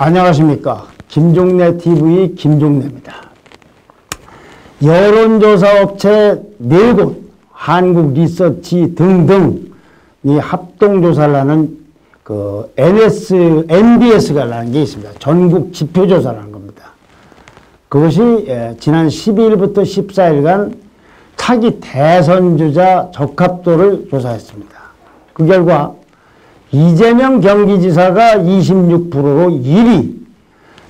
안녕하십니까. 김종래 TV 김종래입니다. 여론조사 업체 4곳, 한국리서치 등등 이 합동조사를 하는 NBS가 라는 게 있습니다. 전국 지표조사라는 겁니다. 그것이 지난 12일부터 14일간 차기 대선주자 적합도를 조사했습니다. 그 결과 이재명 경기지사가 26%로 1위,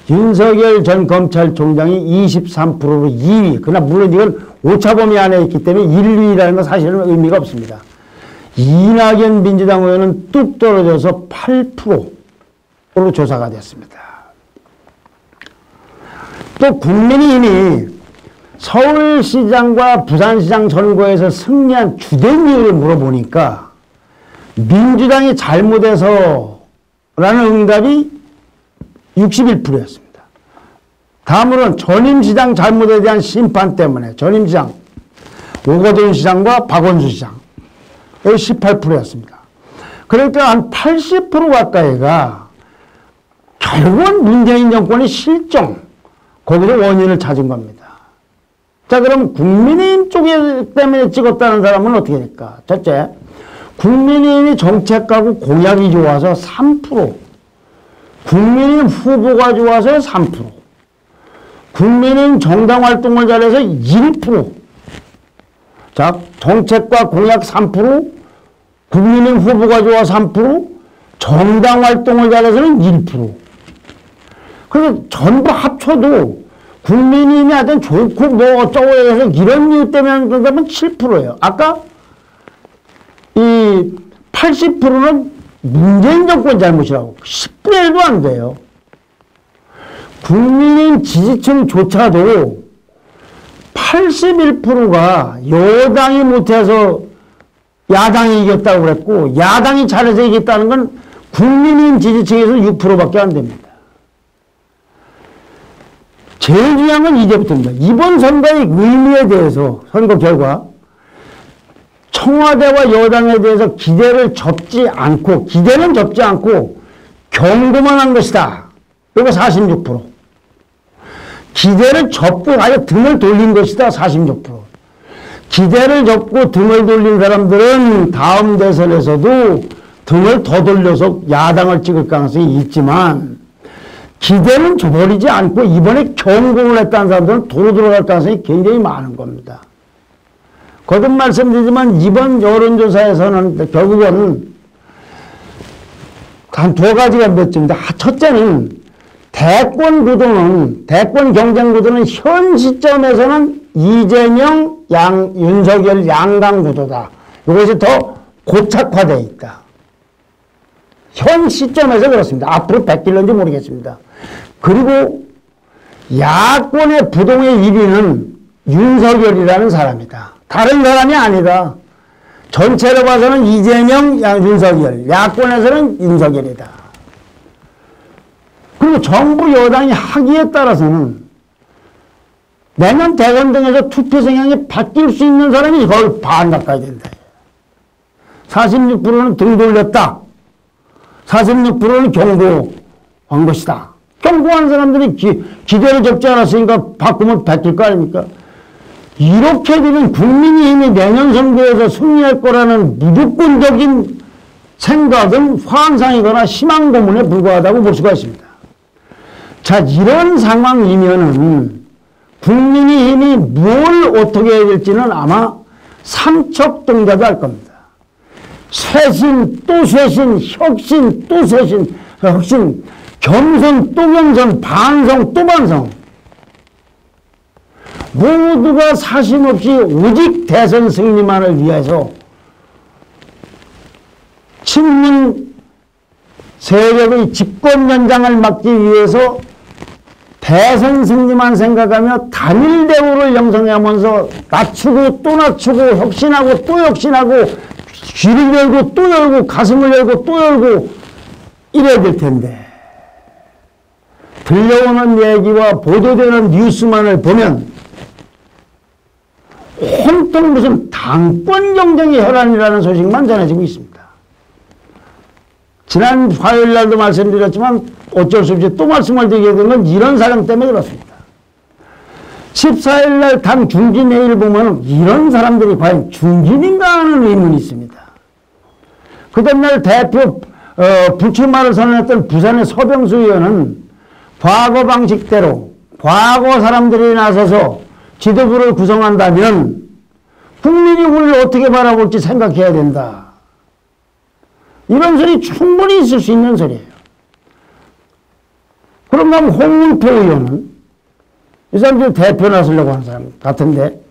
윤석열 전 검찰총장이 23%로 2위. 그러나 물론 이건 오차범위 안에 있기 때문에 1, 2위라는 건 사실은 의미가 없습니다. 이낙연 민주당 의원은 뚝 떨어져서 8%로 조사가 됐습니다. 또 국민의힘이 서울시장과 부산시장 선거에서 승리한 주된 이유를 물어보니까 민주당이 잘못해서 라는 응답이 61%였습니다. 다음으로는 전임시장 잘못에 대한 심판 때문에 전임시장 오거돈 시장과 박원순 시장 18%였습니다. 그러니까 한 80% 가까이가 결국은 문재인 정권의 실정, 거기서 원인을 찾은 겁니다. 자, 그럼 국민의힘 쪽에 때문에 찍었다는 사람은 어떻게 될까? 첫째, 국민의힘이 정책하고 공약이 좋아서 3%, 국민의힘 후보가 좋아서 3%, 국민의힘 정당 활동을 잘해서 1%. 자, 정책과 공약 3%, 국민의힘 후보가 좋아 3%, 정당 활동을 잘해서는 1%. 그래서 전부 합쳐도 국민의힘이 하여튼 좋고 뭐 어쩌고 해서 이런 이유 때문에 그러면 7%예요. 아까 이 80%는 문재인 정권 잘못이라고. 10분의 1도 안 돼요. 국민의힘 지지층조차도 81%가 여당이 못해서 야당이 이겼다고 그랬고, 야당이 잘해서 이겼다는 건 국민의힘 지지층에서 6%밖에 안 됩니다. 제일 중요한 건 이제부터입니다. 이번 선거의 의미에 대해서 선거 결과 청와대와 여당에 대해서 기대는 접지 않고 경고만 한 것이다. 이거 46%. 기대를 접고 아예 등을 돌린 것이다. 46%. 기대를 접고 등을 돌린 사람들은 다음 대선에서도 등을 더 돌려서 야당을 찍을 가능성이 있지만, 기대는 저버리지 않고 이번에 경고를 했다는 사람들은 도로 들어갈 가능성이 굉장히 많은 겁니다. 거듭 말씀드리지만 이번 여론조사에서는 결국은 한 두 가지가 맺힙니다. 첫째는 대권 경쟁 구도는 현 시점에서는 이재명, 윤석열 양강 구도다. 이것이 더 고착화되어 있다. 현 시점에서 그렇습니다. 앞으로 바뀔는지 모르겠습니다. 그리고 야권의 부동의 1위는 윤석열이라는 사람이다. 다른 사람이 아니다. 전체로 봐서는 이재명, 윤석열, 야권에서는 윤석열이다. 그리고 정부 여당이 하기에 따라서는 내년 대선 등에서 투표 성향이 바뀔 수 있는 사람이 거의 반 가까이 된다. 46%는 등 돌렸다. 46%는 경고한 것이다. 경고한 사람들이 기대를 접지 않았으니까 바꾸면 바뀔 거 아닙니까? 이렇게 되면 국민의힘이 내년 선거에서 승리할 거라는 무조건적인 생각은 환상이거나 희망 고문에 불과하다고 볼 수가 있습니다. 자, 이런 상황이면은 국민의힘이 뭘 어떻게 해야 될지는 아마 삼척동자도 할 겁니다. 쇄신 또 쇄신, 혁신 또 혁신, 겸손 또 겸손, 반성 또 반성. 모두가 사심 없이 오직 대선 승리만을 위해서 친문 세력의 집권 연장을 막기 위해서 대선 승리만 생각하며 단일 대우를 형성하면서 낮추고 또 낮추고 혁신하고 또 혁신하고 귀를 열고 또 열고 가슴을 열고 또 열고 이래야 될 텐데, 들려오는 얘기와 보도되는 뉴스만을 보면 온통 무슨 당권 경쟁의 혈안이라는 소식만 전해지고 있습니다. 지난 화요일 날도 말씀드렸지만 어쩔 수 없이 또 말씀을 드리게 된 건 이런 사람 때문에 그렇습니다. 14일 날 당 중진회의를 보면 이런 사람들이 과연 중진인가 하는 의문이 있습니다. 그 다음날 대표 불출마를 선언했던 부산의 서병수 의원은 과거 방식대로 과거 사람들이 나서서 지도부를 구성한다면 국민이 우리를 어떻게 바라볼지 생각해야 된다. 이런 소리 충분히 있을 수 있는 소리예요. 그런가 하면 홍문표 의원은 이 사람들이 대표 나서려고 하는 사람 같은데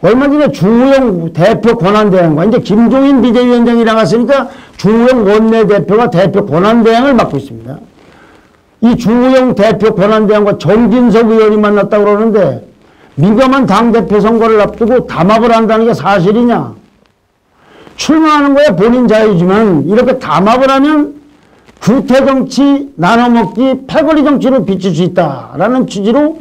얼마 전에 주호영 대표 권한대행과 이제 김종인 비대위원장이 나갔으니까 주호영 원내대표가 대표 권한대행을 맡고 있습니다. 이 주호영 대표 권한대행과 정진석 의원이 만났다고 그러는데 민감한 당대표 선거를 앞두고 담합을 한다는 게 사실이냐? 출마하는 거야 본인 자유지만 이렇게 담합을 하면 구태정치, 나눠먹기, 패거리 정치로 비칠 수 있다라는 취지로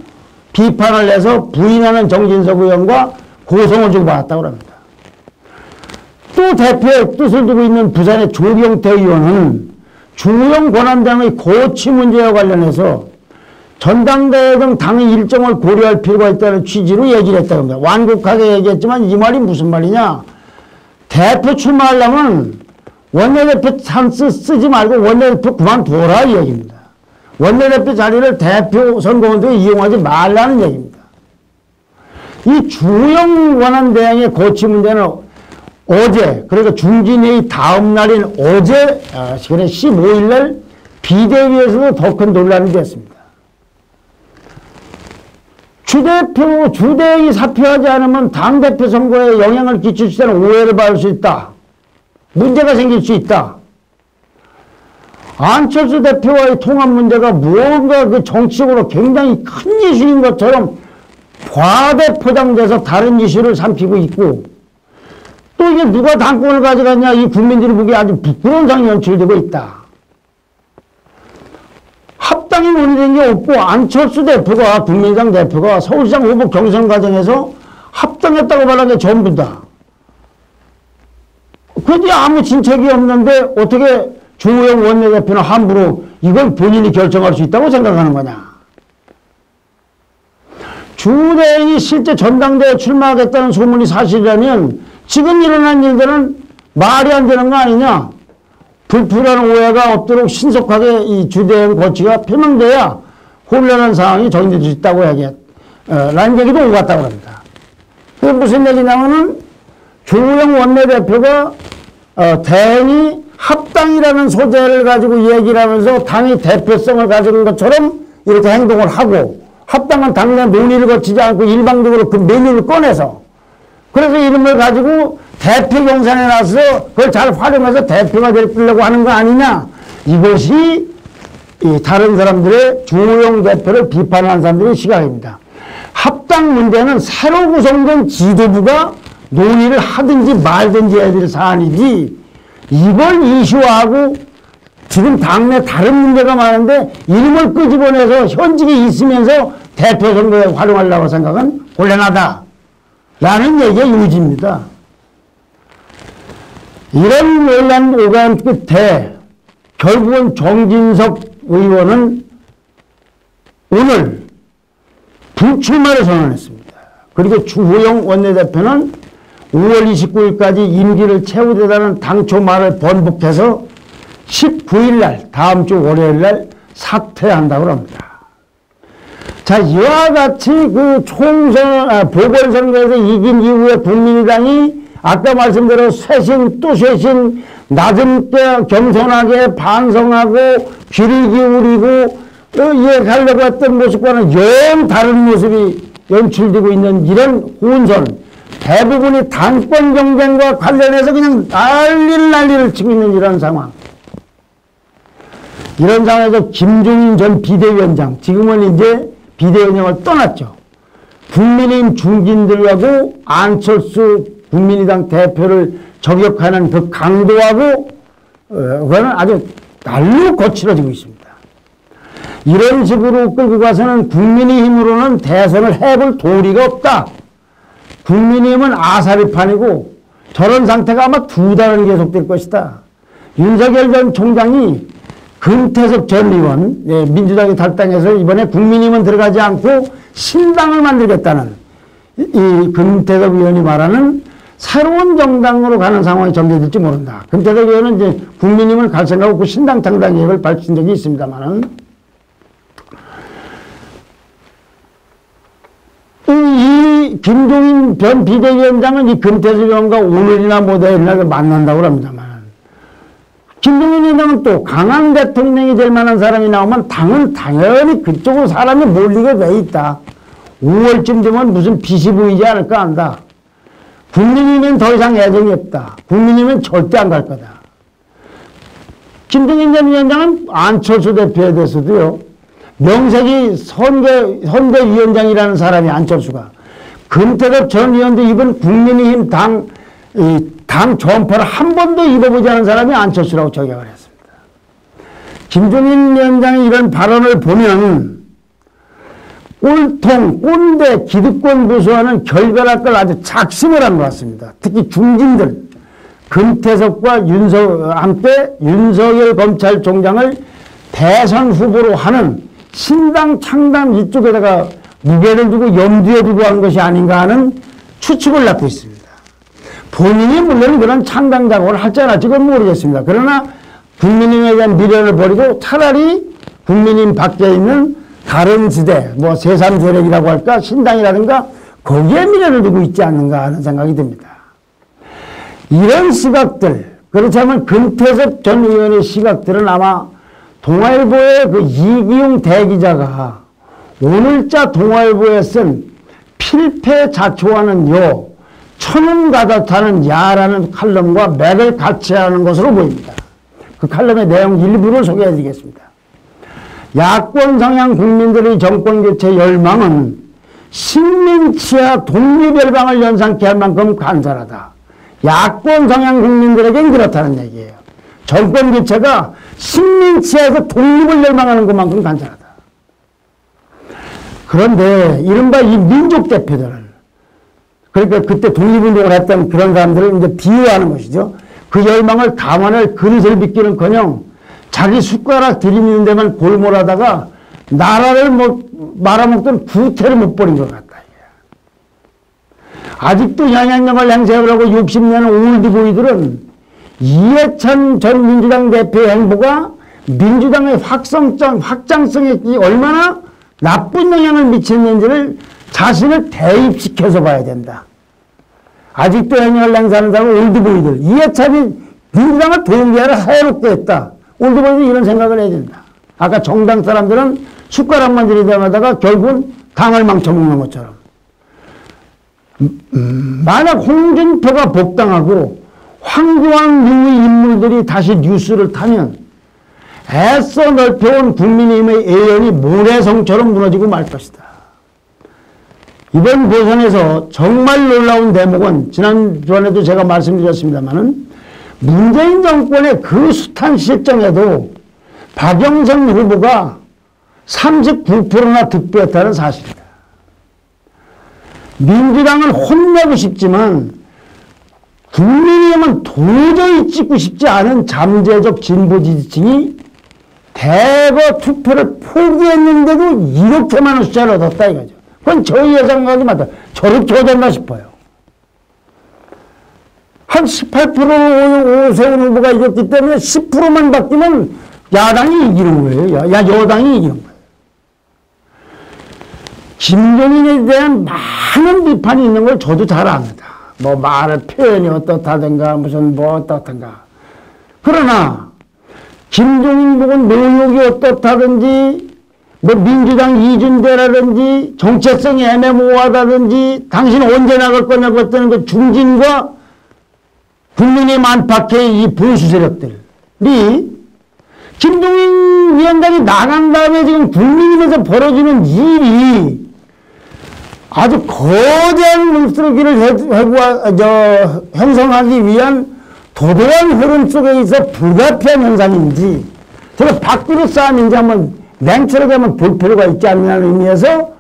비판을 해서 부인하는 정진석 의원과 고성을 주고받았다고 합니다. 또 대표의 뜻을 두고 있는 부산의 조경태 의원은 주호영 권한대행의 고치 문제와 관련해서 전당대회 등 당의 일정을 고려할 필요가 있다는 취지로 얘기를 했다고 합니다. 완곡하게 얘기했지만 이 말이 무슨 말이냐. 대표 출마하려면 원내대표 찬스 쓰지 말고 원내대표 그만둬라 이 얘기입니다. 원내대표 자리를 대표 선거원들이 이용하지 말라는 얘기입니다. 이 주호영 권한대행의 고치 문제는 어제 그러니까 중진회의 다음 날인 어제 15일 날 비대위에서도 더 큰 논란이 됐습니다. 주대행이 사퇴하지 않으면 당대표 선거에 영향을 끼칠 수 있다는 오해를 받을 수 있다. 문제가 생길 수 있다. 안철수 대표와의 통합 문제가 무언가 그 정치적으로 굉장히 큰 이슈인 것처럼 과대포장돼서 다른 이슈를 삼키고 있고 또 이게 누가 당권을 가져갔냐 이 국민들이 보기에 아주 부끄러운 상황이 연출되고 있다. 합당이 논의된 게 없고 안철수 대표가 국민의당 대표가 서울시장 후보 경선 과정에서 합당했다고 말한 게 전부다. 그런데 아무 진척이 없는데 어떻게 주호영 원내대표는 함부로 이걸 본인이 결정할 수 있다고 생각하는 거냐. 주대행이 실제 전당대회에 출마하겠다는 소문이 사실이라면 지금 일어난 일들은 말이 안 되는 거 아니냐. 불필요한 오해가 없도록 신속하게 이 주대행 거치가 표명돼야 혼란한 상황이 정리될 수 있다고 라는 얘기도 오고 갔다고 합니다. 그게 무슨 얘기냐면은 주호영 원내대표가 대행이 합당이라는 소재를 가지고 얘기를 하면서 당의 대표성을 가지는 것처럼 이렇게 행동을 하고 합당은 당내 논의를 거치지 않고 일방적으로 그 메뉴를 꺼내서 그래서 이름을 가지고 대표 경선에 나서 그걸 잘 활용해서 대표가 되려고 하는 거 아니냐. 이것이 다른 사람들의 주호영 대표를 비판하는 사람들의 시각입니다. 합당 문제는 새로 구성된 지도부가 논의를 하든지 말든지 해야 될 사안이지 이걸 이슈화하고 지금 당내 다른 문제가 많은데 이름을 끄집어내서 현직에 있으면서 대표 선거에 활용하려고 생각은 곤란하다. 라는 얘기의 요지입니다. 이런 논란 오간 끝에 결국은 정진석 의원은 오늘 불출마를 선언했습니다. 그리고 주호영 원내대표는 5월 29일까지 임기를 채우려다는 당초 말을 번복해서 19일 날 다음 주 월요일 날 사퇴한다고 합니다. 자, 이와 같이 그 보궐선거에서 이긴 이후에 국민의당이 아까 말씀대로 쇄신 또 쇄신 낮은 때 겸손하게 반성하고 귀를 기울이고 이해하려고 했던 모습과는 영 다른 모습이 연출되고 있는 이런 혼선 대부분이 당권 경쟁과 관련해서 그냥 난리를 치고 있는 이런 상황. 이런 상황에서 김종인 전 비대위원장 지금은 이제 비대위원장을 떠났죠. 국민의힘 중진들하고 안철수 국민의당 대표를 저격하는 그 강도하고 그거는 아주 날로 거칠어지고 있습니다. 이런 식으로 끌고 가서는 국민의힘으로는 대선을 해볼 도리가 없다. 국민의힘은 아사리판이고 저런 상태가 아마 2달은 계속될 것이다. 윤석열 전 총장이 금태섭 전 의원, 민주당이 탈당해서 이번에 국민의힘은 들어가지 않고 신당을 만들겠다는 이 금태섭 의원이 말하는 새로운 정당으로 가는 상황이 전개될지 모른다. 금태섭 의원은 이제 국민의힘을 갈 생각 없고 신당 창당 계획을 밝힌 적이 있습니다만은 이 김종인 전 비대위원장은 이 금태섭 의원과 오늘이나 모레나 만난다고 합니다만 김종인 위원장은 또 강한 대통령이 될 만한 사람이 나오면 당은 당연히 그쪽으로 사람이 몰리게 돼 있다. 5월쯤 되면 무슨 빛이 보이지 않을까 한다. 국민이면 더 이상 애정이 없다. 국민이면 절대 안 갈 거다. 김종인 전 위원장은 안철수 대표에 대해서도요. 명색이 선대위원장이라는 사람이 안철수가. 금태섭 전 의원도 이번 국민의힘 당 점퍼를 한 번도 입어보지 않은 사람이 안철수라고 저격을 했습니다. 김종인 위원장의 이런 발언을 보면 꼴통, 꼰대, 기득권 보수와는 결별할 걸 아주 작심을 한 것 같습니다. 특히 중진들, 금태섭과 함께 윤석열 검찰총장을 대선 후보로 하는 신당 창당 이쪽에다가 무게를 두고 염두에 두고 한 것이 아닌가 하는 추측을 낳고 있습니다. 본인이 물론 그런 창당 작업을 할지 안 할지 그건 모르겠습니다. 그러나 국민의힘에 대한 미련을 버리고 차라리 국민의힘 밖에 있는 다른 지대, 뭐 새3 세력이라고 할까, 신당이라든가 거기에 미련을 두고 있지 않는가 하는 생각이 듭니다. 이런 시각들, 그렇다면 금태섭 전 의원의 시각들은 아마 동아일보의 그 이기용 대기자가 오늘자 동아일보에 쓴 필패자초하는 요 천운가다타는 야라는 칼럼과 맥을 같이 하는 것으로 보입니다. 그 칼럼의 내용 일부를 소개해 드리겠습니다. 야권 성향 국민들의 정권교체 열망은 식민치하 독립열방을 연상케 할 만큼 간절하다. 야권 성향 국민들에겐 그렇다는 얘기예요. 정권교체가 식민치하에서 독립을 열망하는 것만큼 간절하다. 그런데 이른바 이 민족 대표들은 그러니까 그때 독립운동을 했던 그런 사람들을 이제 비유하는 것이죠. 그 열망을 감안할 그릇을 빚기는커녕 자기 숟가락 들이미는 데만 골몰하다가 나라를 말아먹던 구태를 못 버린 것 같다. 아직도 영향력을 행사하려고 60년의 올드보이들은 이해찬 전 민주당 대표의 행보가 민주당의 확장성에 얼마나 나쁜 영향을 미쳤는지를 자신을 대입시켜서 봐야 된다. 아직도 영향을 행사하는 사람은 올드보이들. 이해찬이 민주당을 동기화를 해롭게 했다. 올드보이들 이런 생각을 해야 된다. 아까 정당 사람들은 숟가락만 들이대마다가 결국은 당을 망쳐먹는 것처럼. 만약 홍준표가 복당하고 황교안 유의 인물들이 다시 뉴스를 타면 애써 넓혀온 국민의힘의 애연이 모래성처럼 무너지고 말 것이다. 이번 보선에서 정말 놀라운 대목은 지난주에도 제가 말씀드렸습니다마는 문재인 정권의 그 숱한 실정에도 박영선 후보가 39%나 득표했다는 사실이다. 민주당을 혼내고 싶지만 국민의힘은 도저히 찍고 싶지 않은 잠재적 진보 지지층이 대거 투표를 포기했는데도 이렇게 많은 숫자를 얻었다 이거죠. 그건 저희 예상과도 맞다. 저렇게 얻었나 싶어요. 한 18% 오세훈 후보가 이겼기 때문에 10%만 바뀌면 야당이 이기는 거예요. 여당이 이기는 거예요. 김종인에 대한 많은 비판이 있는 걸 저도 잘 압니다. 뭐 말의 표현이 어떻다든가 무슨 뭐 어떻든가. 그러나 김종인 보건 노력이 어떻다든지 뭐 민주당 이준대라든지 정체성이 애매모호하다든지 당신 언제 나갈 거냐고 했다는 그 중진과 국민의 안팎의 이 보수 세력들이 김종인 위원장이 나간 다음에 지금 국민의힘에서 벌어지는 일이 아주 거대한 물쓰러기를 형성하기 위한 도도한 흐름 속에 있어 불가피한 현상인지 제가 밖으로 싸움인지 한번 냉철하게 한번 볼 필요가 있지 않느냐는 의미에서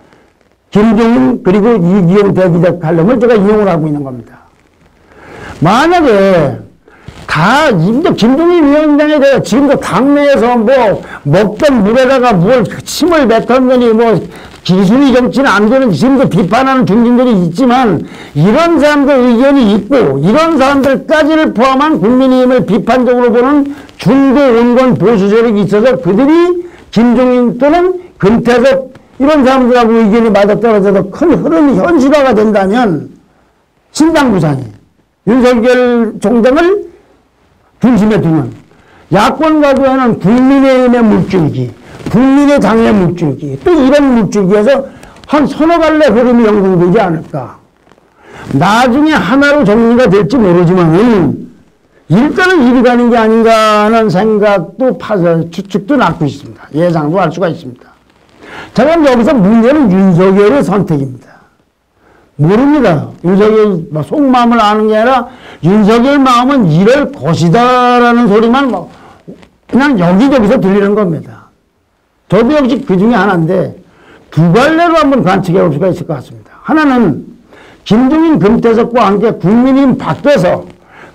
김종인 그리고 이기용 대기자 칼럼을 제가 이용을 하고 있는 겁니다. 만약에 다 김종인 위원장에 대해 지금도 당내에서 뭐 먹던 물에다가 뭘 침을 뱉었느니 뭐 기술이 정치는 안 되는 지금도 비판하는 중진들이 있지만 이런 사람들 의견이 있고 이런 사람들까지를 포함한 국민의힘을 비판적으로 보는 중도 온건 보수 세력이 있어서 그들이 김종인 또는 금태섭 이런 사람들하고 의견이 맞아떨어져서 큰 흐름이 현실화가 된다면 신당 구상이 윤석열 총장을 중심에 두는 야권 가도에는 국민의힘의 물줄기, 국민의 당의 물줄기, 또 이런 물줄기에서 한 서너 갈래 흐름이 형성되지 않을까. 나중에 하나로 정리가 될지 모르지만 일단은 이리 가는 게 아닌가 하는 생각도 추측도 낳고 있습니다. 예상도 할 수가 있습니다. 자, 그럼 여기서 문제는 윤석열의 선택입니다. 모릅니다. 윤석열 속마음을 아는 게 아니라 윤석열 마음은 이럴 것이다라는 소리만 그냥 여기저기서 들리는 겁니다. 저도 역시 그 중에 하나인데 두 갈래로 한번 관측해 볼 수가 있을 것 같습니다. 하나는 김종인, 금태섭과 함께 국민의힘 밖에서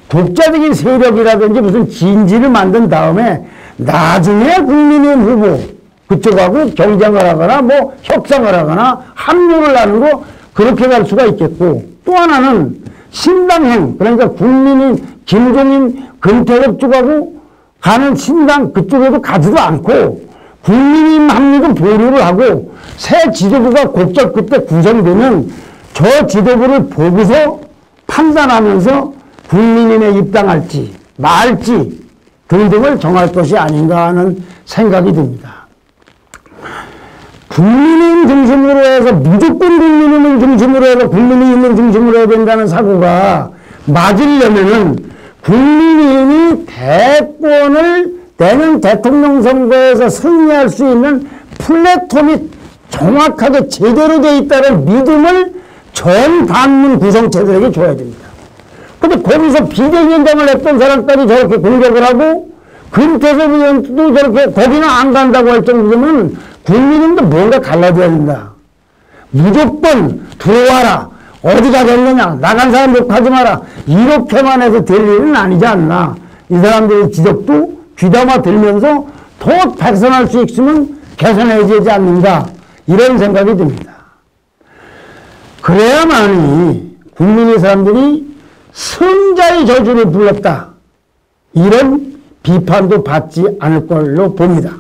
독자적인 세력이라든지 무슨 진지를 만든 다음에 나중에 국민의힘 후보 그쪽하고 경쟁을 하거나 뭐 협상을 하거나 합류를 하는 거 그렇게 갈 수가 있겠고, 또 하나는 신당형, 그러니까 국민이 김종인, 금태섭 쪽하고 가는 신당 그쪽에도 가지도 않고 국민의힘 합류도 보류를 하고 새 지도부가 곡절 끝에 구성되면 저 지도부를 보고서 판단하면서 국민의힘에 입당할지 말지 등등을 정할 것이 아닌가 하는 생각이 듭니다. 국민의힘 중심으로 해서 무조건 국민의힘을 중심으로 해서 국민의힘을 중심으로 해야 된다는 사고가 맞으려면은 국민의힘이 대권을 내년 대통령 선거에서 승리할 수 있는 플랫폼이 정확하게 제대로 되어 있다는 믿음을 전 반문 구성체들에게 줘야 됩니다. 근데 거기서 비대위원장을 했던 사람까지 저렇게 공격을 하고 금태섭 의원도 저렇게 거기는 안 간다고 할 정도면 국민님도 뭔가 갈라져야 된다. 무조건 들어와라. 어디가 됐느냐. 나간 사람 욕하지 마라. 이렇게만 해서 될 일은 아니지 않나. 이 사람들의 지적도 귀담아 들면서 더 개선할 수 있으면 개선해야 되지 않는가. 이런 생각이 듭니다. 그래야만이 국민의 사람들이 승자의 저주를 불렀다. 이런 비판도 받지 않을 걸로 봅니다.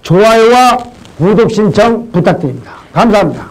좋아요와 구독 신청 부탁드립니다. 감사합니다.